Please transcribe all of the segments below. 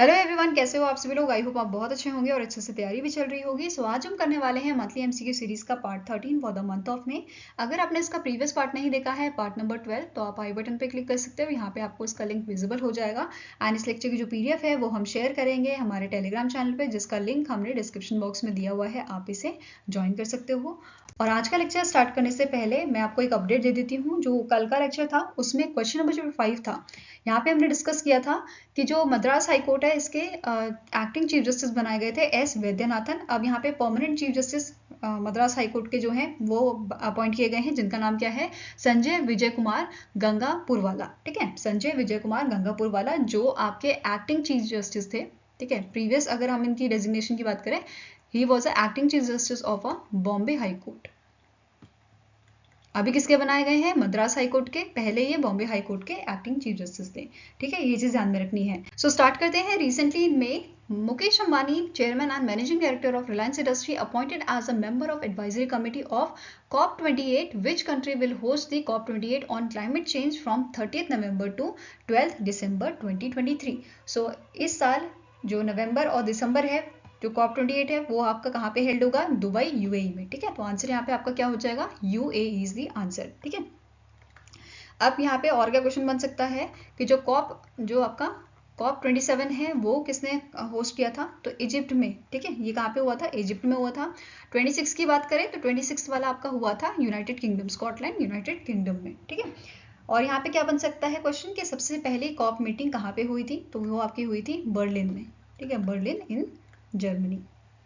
Hello everyone, कैसे हो आप सभी लोग। आई होप आप बहुत अच्छे होंगे और अच्छे से तैयारी भी चल रही होगी। सो आज हम करने वाले हैं मंथली एमसीक्यू सीरीज का part 13 for the month of May. अगर आपने इसका प्रीवियस पार्ट नहीं देखा है, पार्ट नंबर 12, तो आप आई बटन पे क्लिक कर सकते हो। यहाँ पे आपको इसका लिंक विजिबल हो जाएगा एंड इस लेक्चर की जो पीडीएफ है वो हम शेयर करेंगे हमारे टेलीग्राम चैनल पे, जिसका लिंक हमने डिस्क्रिप्शन बॉक्स में दिया हुआ है, आप इसे ज्वाइन कर सकते हो। और आज का लेक्चर स्टार्ट करने से पहले मैं आपको एक अपडेट दे देती हूँ। जो कल का लेक्चर था उसमें क्वेश्चन नंबर जो 5 था, यहाँ पे हमने डिस्कस किया था कि जो मद्रास हाई कोर्ट है इसके एक्टिंग चीफ जस्टिस बनाए गए थे एस वैद्यनाथन। अब यहाँ पे permanent chief justice Madras high court के जो हैं वो अपॉइंट किए गए हैं, जिनका नाम क्या है, संजय विजय कुमार गंगापुरवाला। ठीक है, संजय विजय कुमार गंगापुरवाला जो आपके एक्टिंग चीफ जस्टिस थे। ठीक है, प्रीवियस अगर हम इनकी डेजिग्नेशन की बात करें, he was a acting chief justice of a Bombay high court. अभी किसके बनाए गए हैं, मद्रास हाई कोर्ट के। पहले ये बॉम्बे हाई कोर्ट के एक्टिंग चीफ जस्टिस थे। ठीक है, ये चीज ध्यान में रखनी है। सो स्टार्ट करते हैं। Recently in may, Mukesh Ambani, chairman and managing director of Reliance Industry, appointed as a member of advisory committee of COP28, which country will host the COP28 on climate change from 30th November to 12th December 2023। So इस साल जो नवंबर और दिसंबर है, जो COP28 है वो आपका कहाँ पे हेल्ड होगा, दुबई यूएई में। ठीक है, तो आंसर यहाँ पे आपका क्या हो जाएगा, यूएई इज द आंसर। ठीक है, अब यहाँ पे और क्या क्वेश्चन बन सकता है कि जो आपका COP27 है वो किसने होस्ट किया था, तो इजिप्ट में। ठीक है, ये कहाँ पे हुआ था, इजिप्ट में हुआ था। 26 की बात करें तो 26 वाला आपका हुआ था United kingdom, Scotland United kingdom में। ठीक है, और यहाँ पे क्या बन सकता है क्वेश्चन कि सबसे पहली कॉप मीटिंग कहाँ पे हुई थी, तो वो आपकी हुई थी बर्लिन में। ठीक है, बर्लिन इन जर्मनी।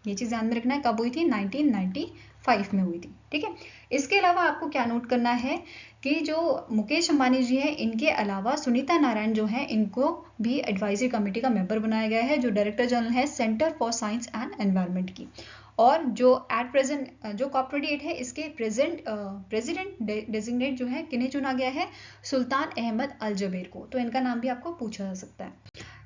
ये चीज ध्यान में रखना है, कब हुई थी, 1995 में हुई थी। ठीक है, इसके अलावा आपको क्या नोट करना है कि जो मुकेश अंबानी जी हैं, इनके अलावा सुनीता नारायण जो हैं, इनको भी एडवाइजरी कमेटी का मेंबर बनाया गया है, जो डायरेक्टर जनरल है centre for science and environment की। और जो एट प्रेजेंट जो COP28 है इसके प्रेसिडेंट डेजिग्नेट जो है किन्हें चुना गया है, सुल्तान अहमद अल जबेर को। तो इनका नाम भी आपको पूछा जा सकता है।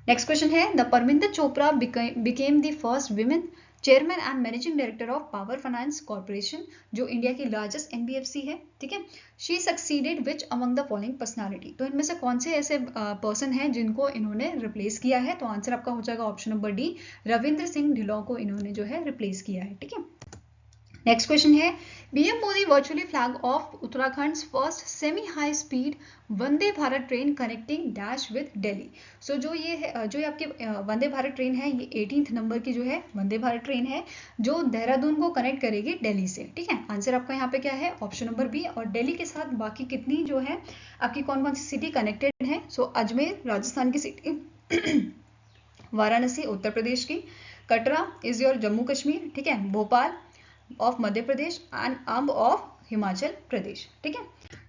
नेक्स्ट क्वेश्चन है, the Parminder Chopra became the first women chairman and managing director of power finance corporation, जो इंडिया की लार्जेस्ट एनबीएफसी है। ठीक है, she succeeded which among the following personality, तो इनमें से कौन से ऐसे पर्सन हैं जिनको इन्होंने रिप्लेस किया है, तो आंसर आपका हो जाएगा option number D, Ravindra Singh Dhillon को इन्होंने जो है रिप्लेस किया है। ठीक है, नेक्स्ट क्वेश्चन है, PM Modi virtually flag off Uttarakhand first semi high speed Vande Bharat train connecting dash with Delhi. So जो ये आपकी वंदे भारत ट्रेन है, ये 18th नंबर की जो है वंदे भारत ट्रेन है, जो देहरादून को कनेक्ट करेगी दिल्ली से। ठीक है, आंसर आपका यहाँ पे क्या है, ऑप्शन नंबर बी। और दिल्ली के साथ बाकी कितनी जो है आपकी कौन कौन सी सिटी कनेक्टेड है, सो अजमेर राजस्थान की सिटी, वाराणसी उत्तर प्रदेश की, कटरा इज योर जम्मू कश्मीर। ठीक है, Bhopal of Madhya Pradesh and Amb of Himachal Pradesh. ठीक है,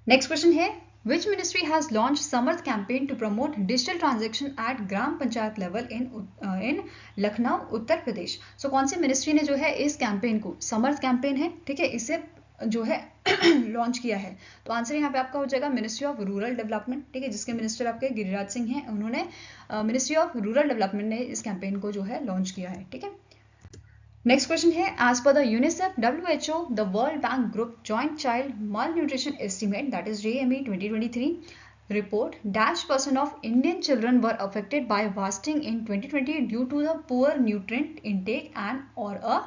नेक्स्ट क्वेश्चन है, which ministry has launched Samarth campaign to promote digital transaction at gram panchayat level in Lucknow Uttar Pradesh. So कौन सी मिनिस्ट्री ने जो है इस कैंपेन को, समर्थ कैंपेन है, ठीक है, इसे जो है लॉन्च किया है, तो आंसर यहाँ पे आपका हो जाएगा मिनिस्ट्री ऑफ रूरल डेवलपमेंट। ठीक है, जिसके मिनिस्टर आपके गिरिराज सिंह हैं, उन्होंने मिनिस्ट्री ऑफ रूरल डेवलपमेंट ने इस कैंपेन को जो है लॉन्च किया है। ठीक है, नेक्स्ट क्वेश्चन है, as per the UNICEF WHO the world bank group joint child malnutrition estimate that is JME 2023 report dash % of Indian children were affected by fasting in 2020 due to the poor nutrient intake and or a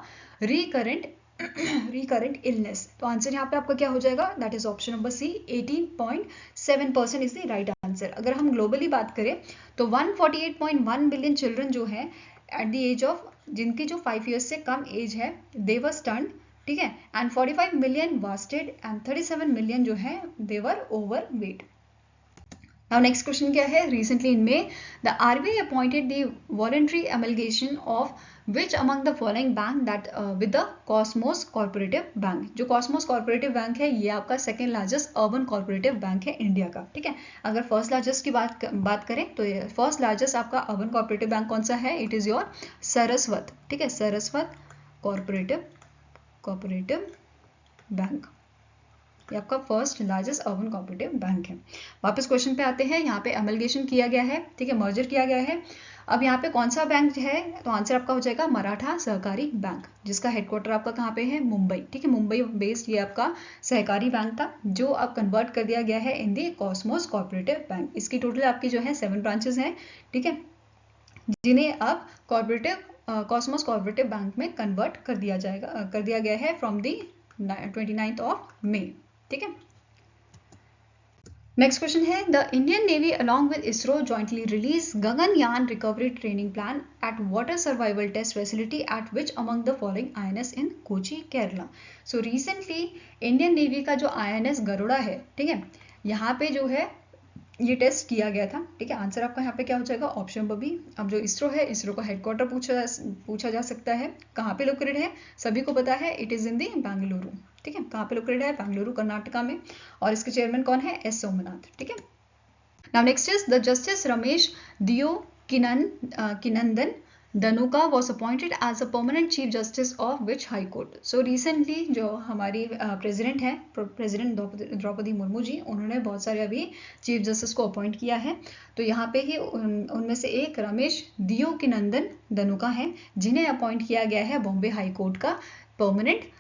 recurrent illness। तो answer यहाँ पे आपका क्या हो जाएगा, that is option number C, 18.7% is the right answer. अगर हम globally बात करें तो 148.1 बिलियन चिल्ड्रन जो है एट द एज ऑफ, जिनकी जो 5 ईयर्स से कम एज है, दे वर स्टन्ड। ठीक है, and 45 million wasted and 37 million जो है they were overweight. Now next question क्या है, recently in May the RBI appointed the voluntary amalgamation of which among the following bank that with the Cosmos Cooperative Bank। जो Cosmos Cooperative Bank है ये आपका second largest urban corporative bank है India का। ठीक है, अगर फर्स्ट लार्जेस्ट की बात करें तो फर्स्ट लार्जेस्ट आपका अर्बन कॉर्पोरेटिव बैंक कौन सा है, इट इज योर सरस्वत। ठीक है, सरस्वत कॉर्पोरेटिव बैंक, ये आपका first largest urban corporative bank है। वापस क्वेश्चन पे आते हैं, यहाँ पे एमलगेशन किया गया है, ठीक है, मर्जर किया गया है। अब यहाँ पे कौन सा बैंक है, तो आंसर आपका हो जाएगा मराठा सहकारी बैंक, जिसका हेडक्वार्टर आपका कहाँ पे है, मुंबई। ठीक है, मुंबई बेस्ड ये आपका सहकारी बैंक था, जो अब कन्वर्ट कर दिया गया है in the Cosmos corporative bank. इसकी टोटल आपकी जो है 7 ब्रांचेस हैं। ठीक है, जिन्हें अब कॉस्मोस कोऑपरेटिव बैंक में कन्वर्ट कर दिया गया है from the 29th of May। ठीक है। नेक्स्ट क्वेश्चन है, the Indian navy along with ISRO jointly release Gaganyaan recovery training plan at water survival test facility at which among the following INS in Kochi Kerala. So recently Indian navy का जो INS Garuda है, ठीक है, यहाँ पे जो है ये टेस्ट किया गया था। ठीक है, आंसर आपका यहाँ पे क्या हो जाएगा, ऑप्शन नंबर बी। अब जो इसरो है, इसरो का हेडक्वार्टर पूछा जा सकता है, कहाँ पे लोकेटेड है, सभी को पता है, इट इज इन दी बेंगलुरु। ठीक है, कहाँ पे लोकेटेड है, बेंगलुरु कर्नाटका में, और इसके चेयरमैन कौन है, S सोमनाथ। ठीक है। Now next is the justice Ramesh दियो किनंदन Dhanuka was appointed as a permanent chief justice of which high court? So recently जो हमारी प्रेसिडेंट है, प्रेसिडेंट द्रौपदी मुर्मू जी, उन्होंने बहुत सारे अभी चीफ जस्टिस को अपॉइंट किया है। तो यहाँ पे ही उनमें से एक रमेश दियो की नंदन धनुका है, जिन्हें अपॉइंट किया गया है बॉम्बे हाई कोर्ट का परमानेंट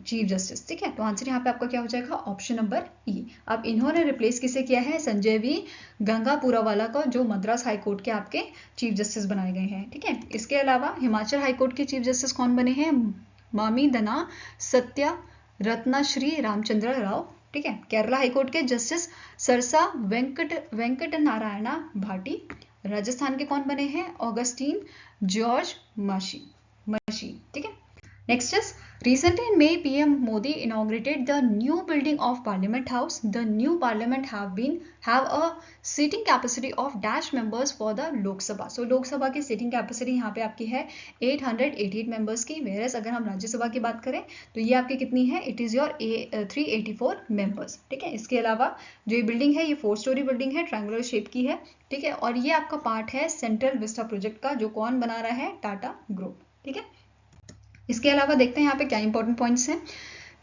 चीफ जस्टिस। ठीक है, तो आंसर यहाँ पे आपका क्या हो जाएगा, ऑप्शन नंबर ई। अब इन्होंने रिप्लेस किसे किया है, संजय वी गंगापुरावाला का, जो मद्रास हाई कोर्ट के आपके चीफ जस्टिस बनाए गए हैं। ठीक है, इसके अलावा हिमाचल हाई कोर्ट के चीफ जस्टिस कौन बने हैं, मामी दना सत्या रत्नाश्री रामचंद्र राव। ठीक है, केरला हाई कोर्ट के जस्टिस सरसा वेंकट नारायणा भाटी। राजस्थान के कौन बने हैं, ऑगस्टीन जॉर्ज माशी। ठीक है। Next is, recently in May, PM Modi inaugurated the new building of Parliament House. The new Parliament have a seating capacity of dash members for the Lok Sabha. So Lok Sabha की seating capacity यहाँ पे आपकी है 888 members की, whereas अगर हम राज्य सभा की बात करें तो ये आपकी कितनी है, it is your 384 members। ठीक है, इसके अलावा जो ये बिल्डिंग है, ये 4 स्टोरी बिल्डिंग है, ट्रायंगुलर शेप की है। ठीक है, और ये आपका पार्ट है सेंट्रल विस्टा प्रोजेक्ट का, जो कौन बना रहा है, टाटा ग्रुप। ठीक है, इसके अलावा देखते हैं यहाँ पे क्या इंपॉर्टेंट पॉइंट्स हैं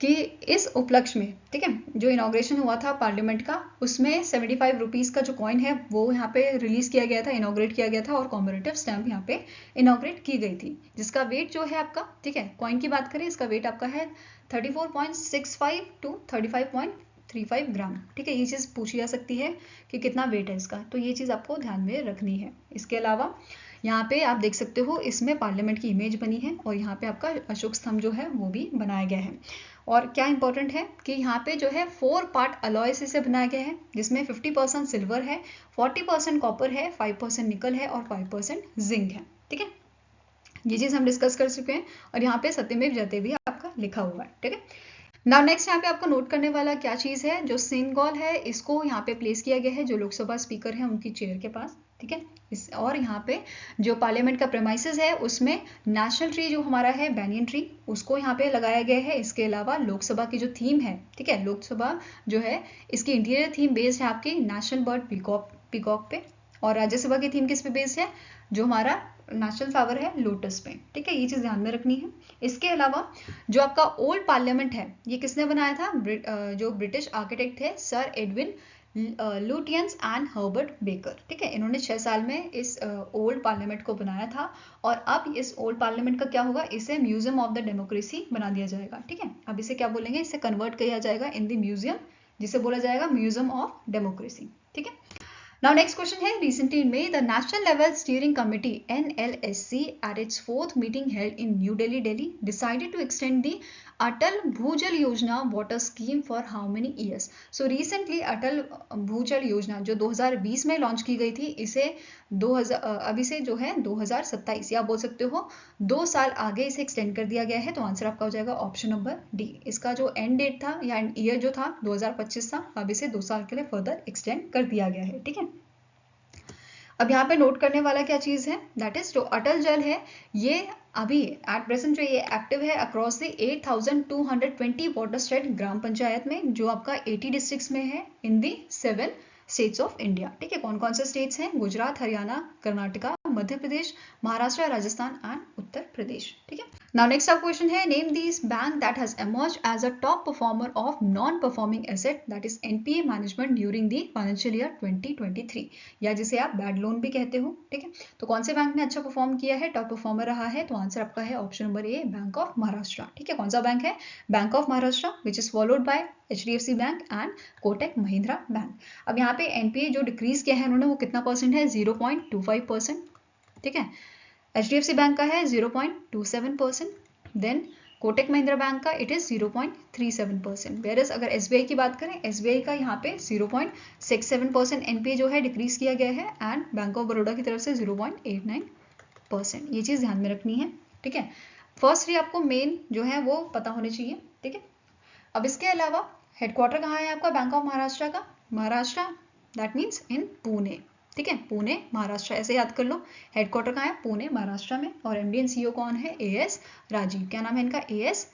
कि इस उपलक्ष्य में, ठीक है, जो इनॉग्रेशन हुआ था पार्लियामेंट का, उसमें 75 रुपीज़ का जो कॉइन है वो यहाँ पे रिलीज किया गया था, इनॉग्रेट किया गया था, और कॉम्मेमोरेटिव स्टैम्प यहाँ पे इनॉग्रेट की गई थी, जिसका वेट जो है आपका, ठीक है, कॉइन की बात करें, इसका वेट आपका है 34.65 to 35.35 ग्राम। ठीक है, ये चीज़ पूछी जा सकती है कि कितना वेट है इसका, तो ये चीज़ आपको ध्यान में रखनी है। इसके अलावा यहाँ पे आप देख सकते हो, इसमें पार्लियामेंट की इमेज बनी है, और यहाँ पे आपका अशोक स्तंभ जो है वो भी बनाया गया है। और क्या इंपॉर्टेंट है कि यहाँ पे जो है 4 पार्ट अलॉय से बनाया गया है, जिसमें 50% सिल्वर है, 40% कॉपर है, 5% निकल है, और 5% जिंक है। ठीक है, ये चीज़ हम डिस्कस कर चुके हैं, और यहाँ पे सत्यमेव जयते भी आपका लिखा हुआ है। ठीक है, नाउ नेक्स्ट यहाँ पे आपको नोट करने वाला क्या चीज़ है, जो सिंगल है, इसको यहाँ पे प्लेस किया गया है जो लोकसभा स्पीकर है उनकी चेयर के पास। ठीक है, और यहाँ पे जो पार्लियामेंट का प्रेमाइसेस है, उसमें नेशनल ट्री जो हमारा है, बैनियन ट्री, उसको यहाँ पे लगाया गया है। इसके अलावा लोकसभा की जो थीम है, ठीक है, लोकसभा जो है, इसकी इंटीरियर थीम बेस्ड है आपकी नेशनल बर्ड पीकॉक पे, और राज्यसभा की थीम किस पे बेस्ड है, जो हमारा नेशनल फ्लावर है, लोटस पे। ठीक है, ये चीज़ ध्यान में रखनी है। इसके अलावा जो आपका ओल्ड पार्लियामेंट है, ये किसने बनाया था, जो ब्रिटिश आर्किटेक्ट थे, sir Edwin Lutyens and Herbert baker. ठीक है, इन्होंने 6 साल में इस ओल्ड पार्लियामेंट को बनाया था, और अब इस ओल्ड पार्लियामेंट का क्या होगा, इसे म्यूजियम ऑफ द डेमोक्रेसी बना दिया जाएगा। ठीक है, अब इसे क्या बोलेंगे, इसे कन्वर्ट किया जाएगा इन द म्यूजियम, जिसे बोला जाएगा म्यूजियम ऑफ डेमोक्रेसी। ठीक है, Now next question है, recently in May, the National Level Steering Committee NLSC at its 4th meeting held in New Delhi, decided to extend the Atal Bhujal Yojana water scheme for how many years? So recently Atal Bhujal Yojana जो 2020 में launch की गई थी, इसे 2000 अभी से जो है 2027, या बोल सकते हो 2 साल आगे इसे एक्सटेंड कर दिया गया है। तो आंसर आपका हो जाएगा ऑप्शन नंबर डी। इसका जो एंड डेट था या ईयर जो था 2025 था, अब इसे 2 साल के लिए फर्दर एक्सटेंड कर दिया गया है। ठीक है, अब यहाँ पे नोट करने वाला क्या चीज़ है, दैट इज जो अटल जल है, ये अभी एट प्रेजेंट जो ये एक्टिव है across the 8220 water state gram panchayat में, जो आपका 80 डिस्ट्रिक्ट्स में है in the 7 states of India. ठीक है, कौन कौन से स्टेट्स हैं, गुजरात, हरियाणा, कर्नाटका, मध्य प्रदेश, महाराष्ट्र, राजस्थान एंड उत्तर प्रदेश। ठीक है, नाउ नेक्स्ट आप क्वेश्चन है, name this bank that has emerged as a top performer of non performing asset that is NPA management during the financial year 2023, या जिसे आप बैड लोन भी कहते हो। ठीक है, तो कौन से बैंक ने अच्छा परफॉर्म किया है, टॉप परफॉर्मर रहा है, तो आंसर आपका है option number A, bank of Maharashtra. ठीक है, कौन सा बैंक है, bank of Maharashtra, which is followed by HDFC bank and Kotak Mahindra bank. अब यहाँ पे एनपीए जो डिक्रीज किया है उन्होंने, वो कितना परसेंट है, 0.25%। ठीक है। HDFC बैंक का है 0.27%, देन कोटक महिंद्रा बैंक का इट इज 0.37%। वेयरएज अगर SBI की बात करें, SBI का यहाँ पे 0.67% NPA जो है डिक्रीज किया गया है, एंड बैंक ऑफ बड़ौदा की तरफ से 0.89%। ये चीज ध्यान में रखनी है, ठीक है। फर्स्ट थ्री आपको मेन जो है वो पता होने चाहिए, ठीक है। अब इसके अलावा हेडक्वार्टर कहाँ है आपका बैंक ऑफ महाराष्ट्र का? Maharashtra, that means in Pune, ठीक है, पुणे महाराष्ट्र, ऐसे याद कर लो। हेडक्वार्टर कहाँ है? पुणे महाराष्ट्र में। और MD एंड CEO कौन है? AS राजीव। क्या नाम है इनका? AS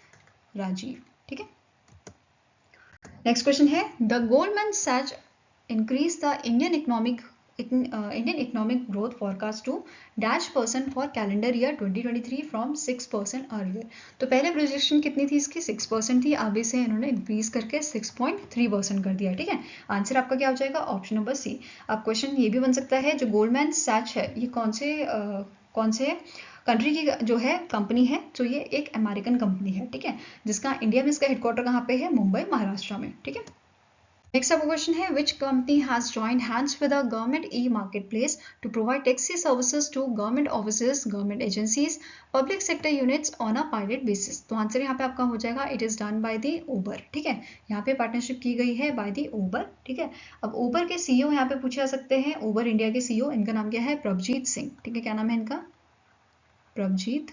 राजीव, ठीक है। नेक्स्ट क्वेश्चन है, the Goldman Sachs increase the Indian economic growth forecast to -% for calendar year 2023 from 6% earlier. तो पहले प्रोजेक्शन कितनी थी इसकी? 6% थी, अब इसे इन्होंने इंक्रीज करके 6.3% कर दिया, ठीक है। आंसर आपका क्या हो जाएगा? Option number C. अब क्वेश्चन ये भी बन सकता है, जो गोल्डमैन सैच है ये कौन से कंट्री की जो है कंपनी है? तो ये एक अमेरिकन कंपनी है, ठीक है, जिसका इंडिया में इसका हेडक्वार्टर कहाँ पे है? मुंबई महाराष्ट्र में, ठीक है। नेक्स्ट आपका क्वेश्चन है, which company has joined hands with a government e-marketplace to provide taxi services to government offices, government agencies, public sector units on a pilot basis. तो आंसर यहाँ पे आपका हो जाएगा, it is done by the Uber, ठीक है। यहाँ पे पार्टनरशिप की गई है बाय दी उबर, ठीक है। अब उबर के CEO यहाँ पे पूछे जा सकते हैं, उबर इंडिया के CEO, इनका नाम क्या है? प्रभजीत सिंह, ठीक है। क्या नाम है इनका? प्रभजीत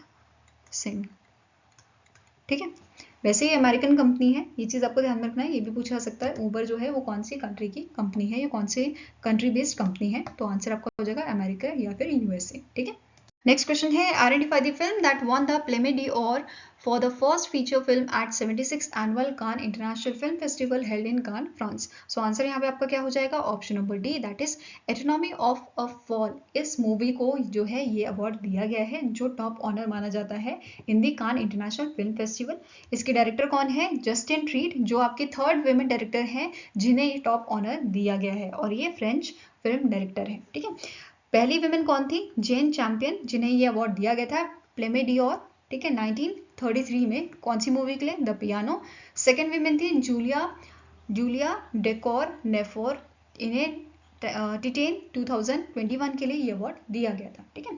सिंह, ठीक है। वैसे ही अमेरिकन कंपनी है, ये चीज आपको ध्यान में रखना है। ये भी पूछा जा सकता है, उबर जो है वो कौन सी कंट्री की कंपनी है या कौन से कंट्री बेस्ड कंपनी है? तो आंसर आपका हो जाएगा अमेरिका या फिर USA, ठीक है। नेक्स्ट क्वेश्चन है, identify the film that won the Palme d'Or for the first feature film at 76th annual Cannes international film festival held in Cannes, France. So answer यहाँ पे आपका क्या हो जाएगा? Option number D, that is Anatomy of a Fall. इस movie को जो है ये अवार्ड दिया गया है, जो टॉप ऑनर माना जाता है in the can't international film festival. इसके डायरेक्टर कौन है? जस्टिन ट्रीट, जो आपके थर्ड विमेन डायरेक्टर हैं जिन्हें ये टॉप ऑनर दिया गया है, और ये फ्रेंच फिल्म डायरेक्टर है, ठीक है। पहली विमेन कौन थी? जेन चैंपियन, जिन्हें ये अवार्ड दिया गया था प्लेमे d'Or, ठीक है, 1933 में। कौन सी मूवी के लिए? The piano. सेकेंड विमेन थी जूलिया डेकोर नेफोर, इन्हें टिटेन 2021 के लिए ये अवार्ड दिया गया था, ठीक है।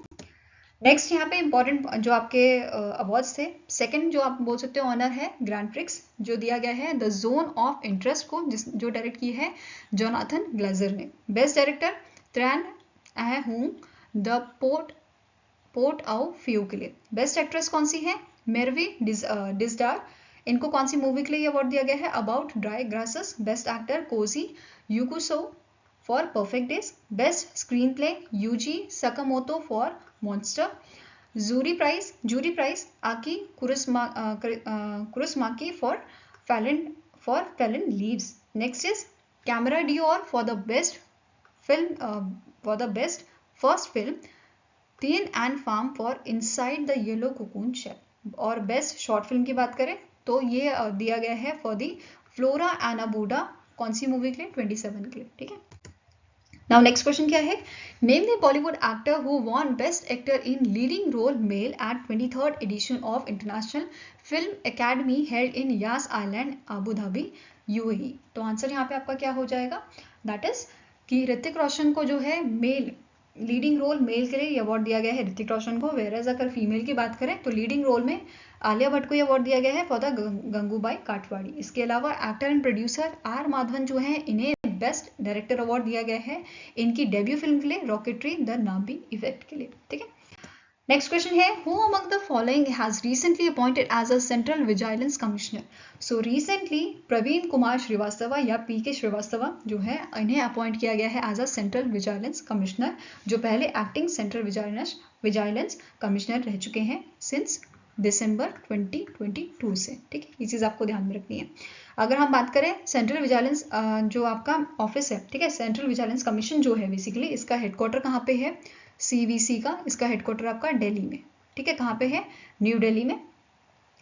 नेक्स्ट यहाँ पे इंपॉर्टेंट जो आपके अवार्ड्स थे, सेकंड जो आप बोल सकते हो ऑनर है ग्रैंड प्रिक्स, जो दिया गया है द जोन ऑफ इंटरेस्ट को, जो डायरेक्ट की है जोनाथन ग्लेजर ने। बेस्ट डायरेक्टर त्रैन हूं द पोर्ट ऑफ फ्यू के लिए। बेस्ट एक्ट्रेस कौन सी है? मेरवी डिजडार, इनको कौन सी मूवी के लिए अवार्ड दिया गया है? About dry grasses. Best actor Koji Yakusho for perfect days. Best screenplay Yuji Sakamoto for monster. Jury prize Aki Kaurismaki for fallen leaves. Next is camera d'Or for the best first film Thien An Pham for inside the yellow cocoon shell. और best short film की बात करें तो ये दिया गया है for the Flora Anna Buda, कौन सी मूवी के लिए? 27 के लिए, ठीक है। नाउ नेक्स्ट क्वेश्चन क्या है, name the Bollywood actor who won best actor in leading role male at 23rd edition of international film academy held in Yas island Abu Dhabi UAE। तो आंसर यहाँ पे आपका क्या हो जाएगा? दैट इज कि ऋतिक रोशन को जो है मेल लीडिंग रोल मेल के लिए अवार्ड दिया गया है ऋतिक रोशन को। वेयरएज अगर फीमेल की बात करें तो लीडिंग रोल में आलिया भट्ट को ये अवार्ड दिया गया है फॉर द गंगूबाई काठवाड़ी। इसके अलावा actor and producer R Madhavan जो है, इन्हें बेस्ट डायरेक्टर अवार्ड दिया गया है इनकी डेब्यू फिल्म के लिए रॉकेटरी द नाम्बी इफेक्ट के लिए, ठीक है। नेक्स्ट क्वेश्चन है, who among the following has recently appointed as a central vigilance commissioner. So recently Praveen Kumar Srivastava या PK श्रीवास्तव जो है, इन्हें अपॉइंट किया गया है as a central vigilance commissioner, जो पहले एक्टिंग सेंट्रल विजिलेंस कमिश्नर रह चुके हैं सिंस दिसंबर 2022 से, ठीक है। ये चीज आपको ध्यान में रखनी है। अगर हम बात करें सेंट्रल विजिलेंस जो आपका ऑफिस है, ठीक है, सेंट्रल विजिलेंस कमीशन जो है बेसिकली, इसका हेडक्वार्टर कहाँ पे है? CVC का इसका हेडक्वार्टर आपका दिल्ली में, ठीक है। कहाँ पे है? न्यू दिल्ली में।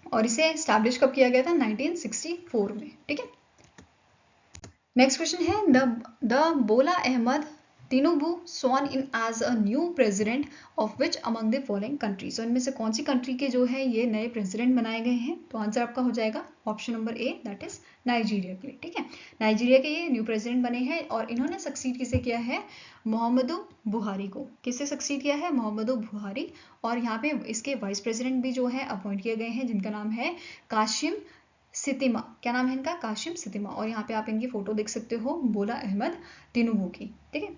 और इसे स्टैब्लिश कब किया गया था? 1964 में, ठीक है। नेक्स्ट क्वेश्चन है, the Bola Ahmed Tinubu sworn in as a new president of which among the following countries. तो इनमें से कौन सी कंट्री के जो है ये नए प्रेसिडेंट बनाए गए हैं? तो आंसर आपका हो जाएगा option number A, that is Nigeria के लिए, ठीक है। नाइजीरिया के ये न्यू प्रेसिडेंट बने हैं और इन्होंने सक्सीड किसे किया है? मोहम्मदो बुहारी को। किससे सक्सीड किया है? मोहम्मदो बुहारी। और यहाँ पे इसके वाइस प्रेसिडेंट भी जो है अपॉइंट किए गए हैं, जिनका नाम है काशिम सितिमा। क्या नाम है इनका? काशिम सितिमा। और यहाँ पे आप इनकी फोटो देख सकते हो बोला अहमद तिनुबू की। ठीक है,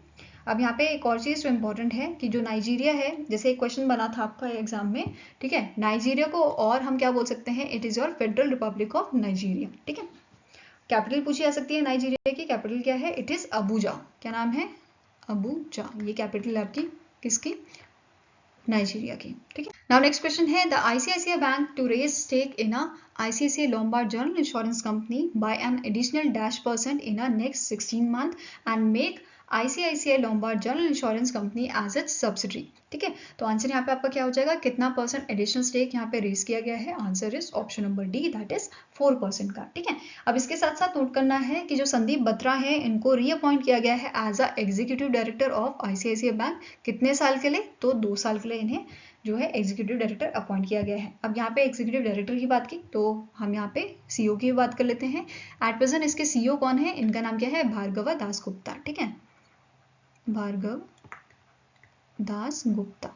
अब यहाँ पे एक और चीज़ जो इम्पोर्टेंट है कि जो नाइजीरिया है, जैसे एक क्वेश्चन बना था आपका एग्जाम में, ठीक है, नाइजीरिया को और हम क्या बोल सकते हैं? It is your federal Republic of Nigeria. ठीक है, कैपिटल पूछी जा सकती है नाइजीरिया की, कैपिटल क्या है? It is Abuja. क्या नाम है? अबूजा, ये कैपिटल है आपकी किसकी? नाइजीरिया की। ठीक है, नाउ नेक्स्ट क्वेश्चन है the ICICI bank to raise stake in a ICICI Lombard General Insurance Company by an additional -% in a next 16 month and make ICICI Lombard General Insurance Company as its subsidiary। ठीक है, तो answer यहाँ पे आपका क्या हो जाएगा? कितना % एडिशनल स्टेक यहाँ पे रेज किया गया है? Answer is option number D, that is 4% का। ठीक है, अब इसके साथ साथ नोट करना है कि जो संदीप बत्रा है, इनको रीअपॉइंट किया गया है as a executive director of ICICI bank. कितने साल के लिए? तो 2 साल के लिए इन्हें जो है एग्जीक्यूटिव डायरेक्टर अपॉइंट किया गया है। अब यहाँ पे एग्जीक्यूटिव डायरेक्टर की बात की तो हम यहाँ पे सीईओ की भी बात कर लेते हैं। एट प्रेजेंट इसके सीईओ कौन है? इनका नाम क्या है? भार्गव दास गुप्ता। ठीक है, भार्गव दास गुप्ता।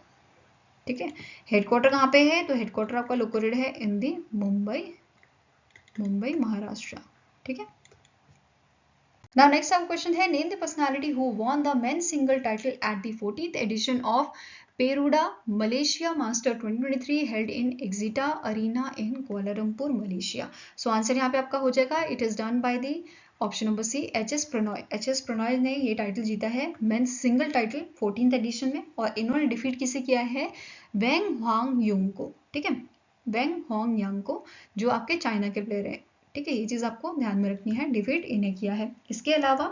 ठीक है, हेडक्वार्टर कहाँ पे है? तो हेडक्वार्टर आपका लोकेटेड है इन दी मुंबई महाराष्ट्र। ठीक है, now next our question है name the personality who won the men's single title at the 14th edition of Peruda Malaysia Master 2023 held in Exita Arena in Kuala Lumpur, Malaysia। So answer यहाँ पे आपका हो जाएगा it is done by the option number C HS Prannoy. HS Prannoy ने ये title जीता है men's single title 14th addition में, और इन्होंने डिफीट किसे किया है? वेंग हुआंग युंग को। ठीक है, वेंग हुआंग यांग को, जो आपके चाइना के प्लेयर है। ठीक है, ये चीज़ आपको ध्यान में रखनी है, डिफीट इन्हें किया है। इसके अलावा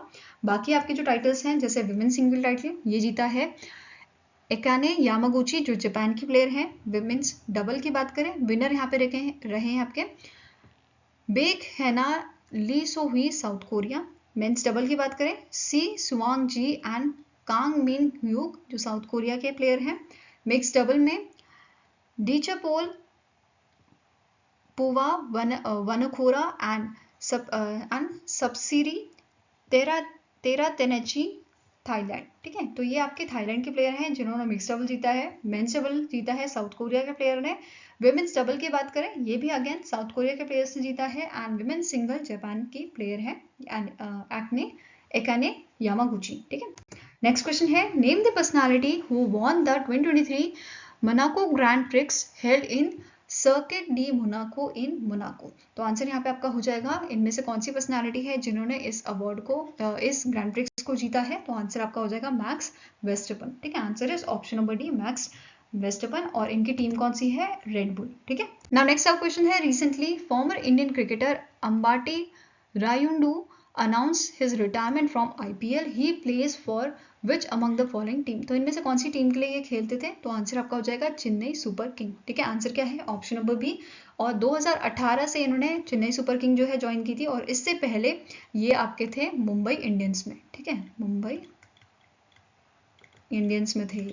बाकी आपके जो टाइटल्स हैं, जैसे विमेन सिंगल टाइटल ये जीता है एकाने यामागुची, जो जापान की प्लेयर हैं। विमेन्स डबल की बात करें, विनर यहाँ पे रहे हैं आपके बेक हैना ली सो हुई, साउथ कोरिया। मेंस डबल की बात करें, सी सुवांग जी एंड कांग मिन ह्यूक, जो साउथ कोरिया के प्लेयर हैं। मिक्स डबल में डीचापोल पुवा वनखोरा एंड सबसिरी तेरा तेनेची, थाईलैंड। ठीक है, तो ये आपके थाईलैंड के प्लेयर हैं जिन्होंने मिक्स डबल जीता है। मेंस डबल जीता है साउथ कोरिया के प्लेयर ने। विमेन्स डबल की बात करें, ये भी अगेन साउथ कोरिया के प्लेयर्स ने जीता है। एंड विमेन्स सिंगल जापान की प्लेयर है एकाने यामागुची। ठीक है, नेक्स्ट क्वेश्चन है name the personality who won the 2023 Monaco grand prix held in circuit D Monaco in Monaco. तो आंसर यहाँ पे आपका हो जाएगा इनमें से कौन सी पर्सनालिटी है जिन्होंने इस अवार्ड को इस ग्रैंड प्रिक्स को जीता है? तो आंसर आपका हो जाएगा मैक्स वेस्टरपन। ठीक है, answer is option number D, Max Verstappen. और इनकी टीम कौन सी है? Red Bull. ठीक है, नाउ नेक्स्ट आप क्वेश्चन है recently former Indian cricketer Ambati Rayudu announced his retirement from IPL. He plays for which among the following team? तो इनमें से कौन सी टीम के लिए ये खेलते थे? तो आंसर आपका हो जाएगा चेन्नई सुपर किंग। ठीक है, आंसर क्या है? Option number B. और 2018 से इन्होंने चेन्नई सुपर किंग जो है ज्वाइन की थी, और इससे पहले ये आपके थे मुंबई इंडियंस में। ठीक है, मुंबई इंडियंस में थे।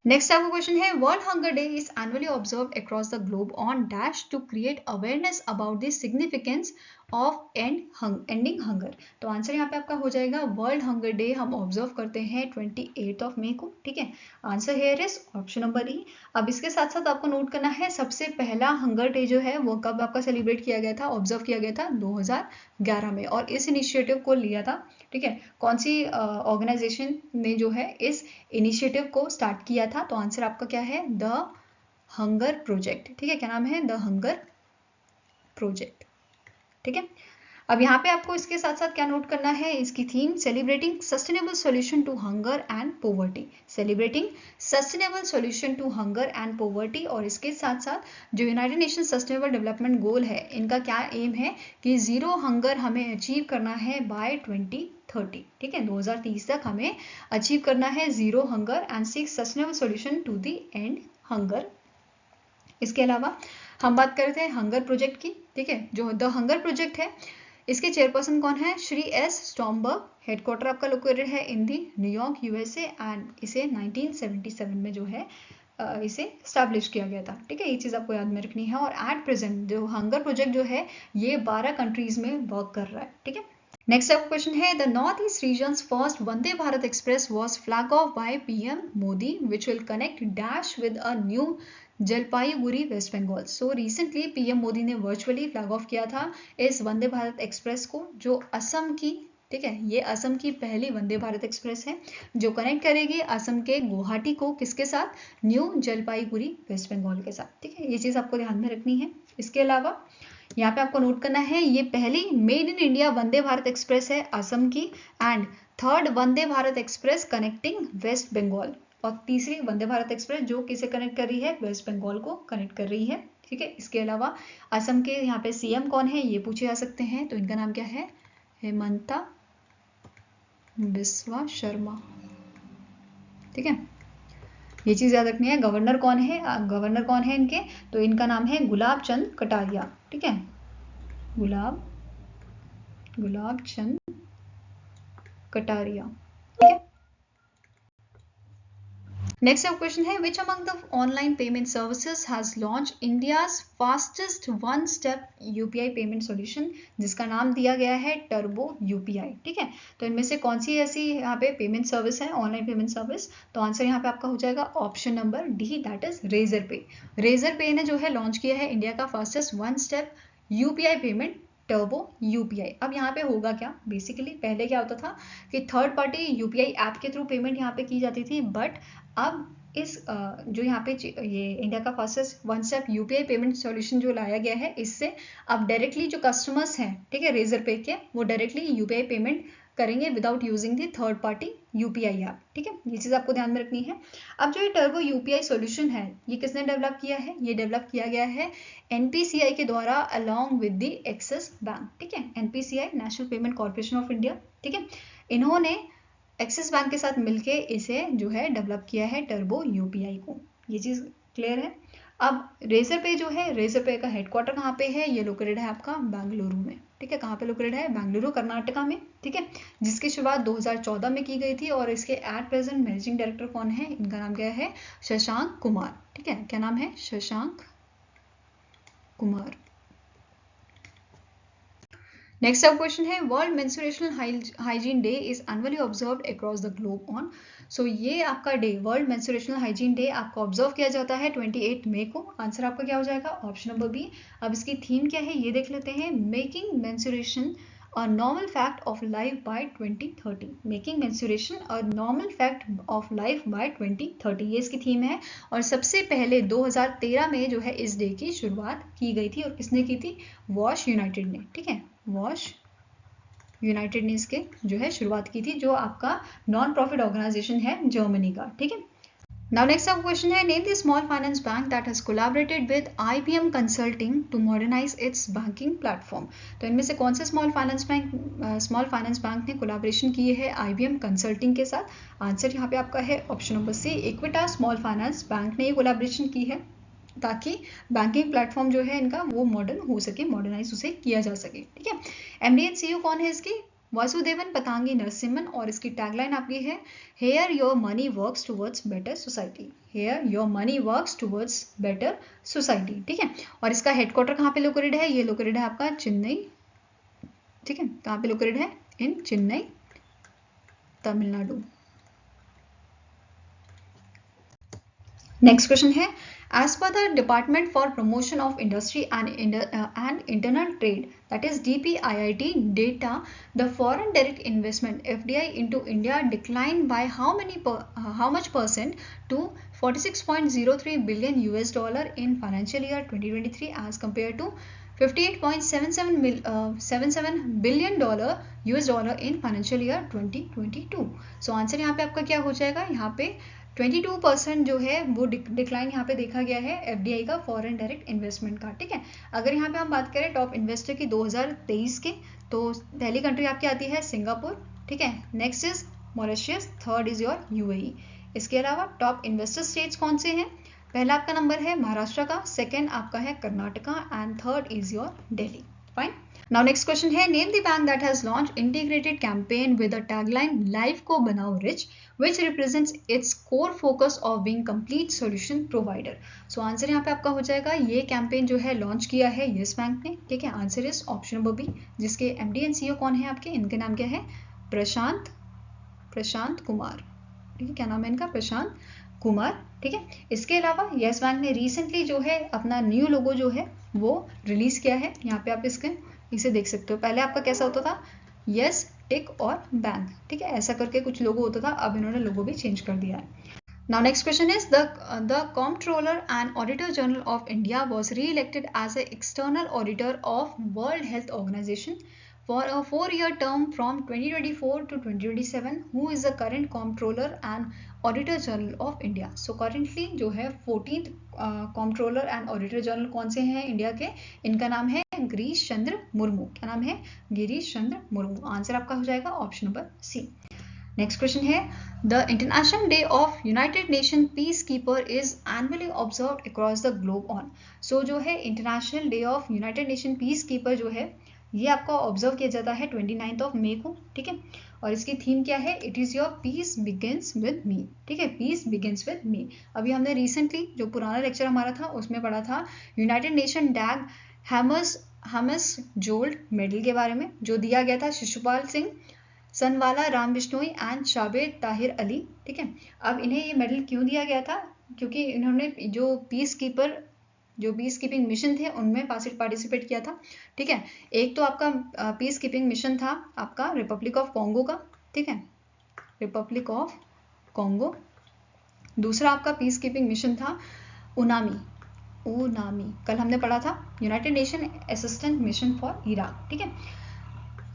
नेक्स्ट आपका क्वेश्चन है world hunger day is annually observed across the globe on dash to create awareness about the significance of ending hunger. तो आंसर यहाँ पे आपका हो जाएगा वर्ल्ड हंगर डे हम ऑब्जर्व करते हैं 28 मई को। ठीक है, answer here is option number E. अब इसके साथ साथ आपको नोट करना है सबसे पहला हंगर डे जो है वो कब आपका सेलिब्रेट किया गया था, ऑब्जर्व किया गया था 2011 में, और इस इनिशिएटिव को लिया था। ठीक है, कौन सी ऑर्गेनाइजेशन ने जो है इस इनिशिएटिव को स्टार्ट किया था? तो आंसर आपका क्या है? The hunger project. ठीक है, क्या नाम है? The hunger project. ठीक है, अब यहाँ पे आपको इसके साथ साथ क्या नोट करना है? इसकी theme celebrating sustainable solution to hunger and poverty, celebrating sustainable solution to hunger and poverty. और इसके साथ साथ जो united nation sustainable development goal है, इनका क्या एम है कि जीरो हंगर हमें अचीव करना है बाय 2030। ठीक है, 2030 तक हमें अचीव करना है zero hunger and seek sustainable solution to the end hunger. इसके अलावा हम बात करते हैं हंगर प्रोजेक्ट की। ठीक है, जो द हंगर प्रोजेक्ट है इसके चेयरपर्सन कौन है? श्री एस स्टॉम्बर्ग। हेडक्वार्टर आपका लोकेटेड है in the New York USA, and इसे 1977 में जो है इसे स्टैब्लिश किया गया था। ठीक है, ये चीज़ आपको याद में रखनी है। और एट प्रेजेंट जो हंगर प्रोजेक्ट जो है ये 12 कंट्रीज में वर्क कर रहा है। ठीक है, नेक्स्ट आपका क्वेश्चन है the north east regions first Vande Bharat express was flag off by PM Modi which will connect dash with a new Jalpaiguri west Bengal. So recently PM Modi ने वर्चुअली फ्लैग ऑफ किया था इस वंदे भारत एक्सप्रेस को, जो असम की, ठीक है, ये असम की पहली वंदे भारत एक्सप्रेस है जो कनेक्ट करेगी असम के गुवाहाटी को किसके साथ, न्यू जलपाईगुड़ी वेस्ट बंगाल के साथ। ठीक है, ये चीज आपको ध्यान में रखनी है। इसके अलावा यहाँ पे आपको नोट करना है ये पहली made in India Vande Bharat express है असम की, and third Vande Bharat express connecting west Bengal, और तीसरी वंदे भारत एक्सप्रेस जो किसे कनेक्ट कर रही है, वेस्ट बंगाल को कनेक्ट कर रही है। ठीक है, इसके अलावा असम के यहाँ पे सीएम कौन है ये पूछे जा सकते हैं, तो इनका नाम क्या है, हेमंता बिस्वा शर्मा। ठीक है, ये चीज याद रखनी है। गवर्नर कौन है, गवर्नर कौन है इनके, तो इनका नाम है गुलाब चंद कटारिया। ठीक है, गुलाब चंद कटारिया। ठीक है, नेक्स्ट अब क्वेश्चन है विच among the online payment services has launch India's fastest one step UPI payment solution, जिसका नाम दिया गया है टर्बो यूपीआई। ठीक है, तो इनमें से कौन सी ऐसी यहाँ पे पेमेंट सर्विस है, ऑनलाइन पेमेंट सर्विस, तो आंसर यहाँ पे आपका हो जाएगा option number D, that is Razorpay. Razorpay ने जो है लॉन्च किया है इंडिया का fastest one step UPI payment turbo UPI. अब यहाँ पे होगा क्या, बेसिकली पहले क्या होता था कि थर्ड पार्टी यूपीआई ऐप के थ्रू पेमेंट यहाँ पे की जाती थी, बट अब इस जो यहाँ पे ये इंडिया का fastest one step UPI payment solution जो लाया गया है, इससे अब डायरेक्टली जो कस्टमर्स हैं, ठीक है, रेजर पे के, वो डायरेक्टली यूपीआई पेमेंट करेंगे without using the third party UPI app. ठीक है, ये चीज आपको ध्यान में रखनी है। अब जो ये टर्बो यूपीआई सॉल्यूशन है, ये किसने डेवलप किया है, ये डेवलप किया गया है एनपीसीआई के द्वारा along with the axis bank. ठीक है, NPCI national payment corporation of India. ठीक है, इन्होंने एक्सिस बैंक के साथ मिलके इसे जो है डेवलप किया है टर्बो यूपीआई को। ये चीज क्लियर है। अब रेजर पे जो है, रेजर पे का हेडक्वार्टर कहाँ पे है, ये लोकेटेड है आपका बेंगलुरु में। ठीक है, कहाँ पे लोकेटेड है, बेंगलुरु कर्नाटका में। ठीक है, जिसकी शुरुआत 2014 में की गई थी, और इसके एट प्रेजेंट मैनेजिंग डायरेक्टर कौन है, इनका नाम क्या है, शशांक कुमार। ठीक है, क्या नाम है, शशांक कुमार। नेक्स्ट अब क्वेश्चन है world menstrual hygiene day is annually observed across the globe on. So ये आपका day, world menstrual hygiene day, आपको ऑब्जर्व किया जाता है 28 मई को। आंसर आपका क्या हो जाएगा, ऑप्शन नंबर बी। अब इसकी थीम क्या है ये देख लेते हैं, making menstruation a normal fact of life by 2030, making menstruation a normal fact of life by 2030, ये इसकी थीम है। और सबसे पहले 2013 में जो है इस डे की शुरुआत की गई थी, और किसने की थी, वॉश यूनाइटेड ने। ठीक है, वॉश यूनाइटेड ने इसके जो है शुरुआत की थी, जो आपका नॉन प्रॉफिट ऑर्गेनाइजेशन है जर्मनी का। ठीक है, नाउ नेक्स्ट अब क्वेश्चन है name the small finance bank that has collaborated with IBM consulting to modernise its banking platform. तो इनमें से कौन से स्मॉल फाइनेंस बैंक ने कोलैबोरेशन की है IBM कंसल्टिंग के साथ। आंसर यहाँ पे आपका है option number C, Equitas small finance bank ने ये कोलैबोरेशन की है, ताकि बैंकिंग प्लेटफॉर्म जो है इनका वो मॉडर्न हो सके, मॉडर्नाइज उसे किया जा सके। ठीक है, MD एंड CEO कौन है इसकी, वासुदेवन पतांगी नरसिम्हन, और इसकी टैगलाइन आपकी है here your money works towards better society, here your money works towards better society. ठीक है, और इसका हेडक्वार्टर कहाँ पे लोकेटेड है, ये लोकेटेड है आपका चेन्नई। ठीक है, कहाँ पे लोकेटेड है, इन चेन्नई, तमिलनाडु। नेक्स्ट क्वेश्चन है as per the Department for Promotion of Industry and Internal Trade, that is DPIIT data, the foreign direct investment FDI into India declined by how much percent to 46.03 billion US dollar in financial year 2023 as compared to 58.77 billion US dollar in financial year 2022। So answer यहाँ पे आपका क्या हो जाएगा, यहाँ पे 22% जो है वो डिक्लाइन यहाँ पे देखा गया है FDI का, फॉरेन डायरेक्ट इन्वेस्टमेंट का। ठीक है, अगर यहाँ पे हम बात करें टॉप इन्वेस्टर की 2023 के, तो पहली कंट्री आपकी आती है सिंगापुर। ठीक है, next is Mauritius, third is your UAE। इसके अलावा टॉप इन्वेस्टर स्टेट्स कौन से हैं, पहला आपका नंबर है महाराष्ट्र का, सेकेंड आपका है Karnataka, and third is your Delhi. Fine, now next question है, name the bank that has launch integrated campaign with a tagline life को बनाओ rich which represents its core focus of being complete solution provider. So answer यहाँ पे आपका हो जाएगा, ये campaign जो है लॉन्च किया है येस बैंक ने, ठीक है। Answer is option number B, जिसके एमडी एंड सीईओ कौन है आपके, इनके नाम क्या है, प्रशांत कुमार, ठीक है। क्या नाम है इनका, प्रशांत कुमार, ठीक है। इसके अलावा येस बैंक ने रिसेंटली जो है अपना न्यू लोगो जो है वो रिलीज किया है। यहाँ पे आप इसे देख सकते हो। पहले आपका कैसा होता था, यस टिक और बैंक, ठीक है, ऐसा करके कुछ लोगो होता था, अब इन्होंने लोगो भी चेंज कर दिया है। Now next question is the Comptroller and Auditor General of India was re-elected as an external auditor of World Health Organization for a 4-year term from 2024 to 2027. Who is the current Comptroller and Auditor General of India? So currently जो है 14th Comptroller and Auditor General कौन से हैं India के, इनका नाम है गिरीश चंद्र मुर्मू। क्या नाम है, गिरीश चंद्र मुर्मू। आंसर आपका हो जाएगा option number C. Next question है, the international day of United Nation peacekeeper is annually observed across the globe on. So जो है international day of United Nation peacekeeper जो है ये आपका ऑब्जर्व किया जाता है 29 ऑफ मई को, ठीक है। और इसकी थीम क्या है, it is your peace begins with me, ठीक है, पीस बिगिंस विद मी। अभी हमने रिसेंटली जो पुराना लेक्चर हमारा था उसमें पढ़ा था यूनाइटेड नेशन डैग हैमस जोल्ड मेडल के बारे में, जो दिया गया था शिशुपाल सिंह, सनवाला राम बिश्नोई एंड शाबेद ताहिर अली, ठीक है। अब इन्हें ये मेडल क्यों दिया गया था, क्योंकि इन्होंने जो पीस कीपिंग मिशन थे उनमें पार्टिसिपेट किया था, ठीक है। एक तो आपका पीस कीपिंग मिशन था आपका रिपब्लिक ऑफ कॉन्गो का, ठीक है, रिपब्लिक ऑफ कॉन्गो। दूसरा आपका पीस कीपिंग मिशन था उनामी, कल हमने पढ़ा था United nation assistant mission for Iraq, ठीक है।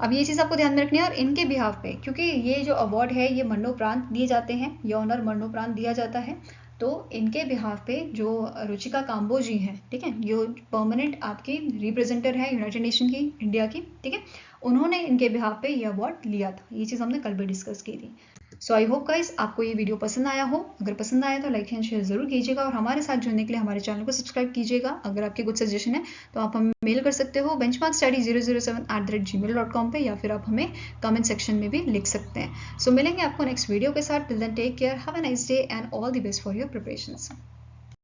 अब ये चीज़ आपको ध्यान में रखनी है। और इनके बिहाफ पे, क्योंकि ये जो अवार्ड है ये मरणोपरांत दिए जाते हैं, ये ऑनर मरणोपरांत दिया जाता है, तो इनके बिहाफ पे जो रुचिका काम्बो जी हैं, ठीक है, ये परमानेंट आपकी रिप्रेजेंटर है यूनाइटेड नेशन की इंडिया की, ठीक है, उन्होंने इनके बिहाफ पे ये अवार्ड लिया था। ये चीज़ हमने कल भी डिस्कस की थी। सो आई होप गाइस आपको ये वीडियो पसंद आया हो। अगर पसंद आया तो लाइक एंड शेयर जरूर कीजिएगा और हमारे साथ जुड़ने के लिए हमारे चैनल को सब्सक्राइब कीजिएगा। अगर आपके कुछ सजेशन है तो आप हमें मेल कर सकते हो benchmarkstudy007@gmail.com पे, या फिर आप हमें कमेंट सेक्शन में भी लिख सकते हैं। सो मिलेंगे आपको नेक्स्ट वीडियो के साथ। Till then take care, have a nice day and all the best for your preparations.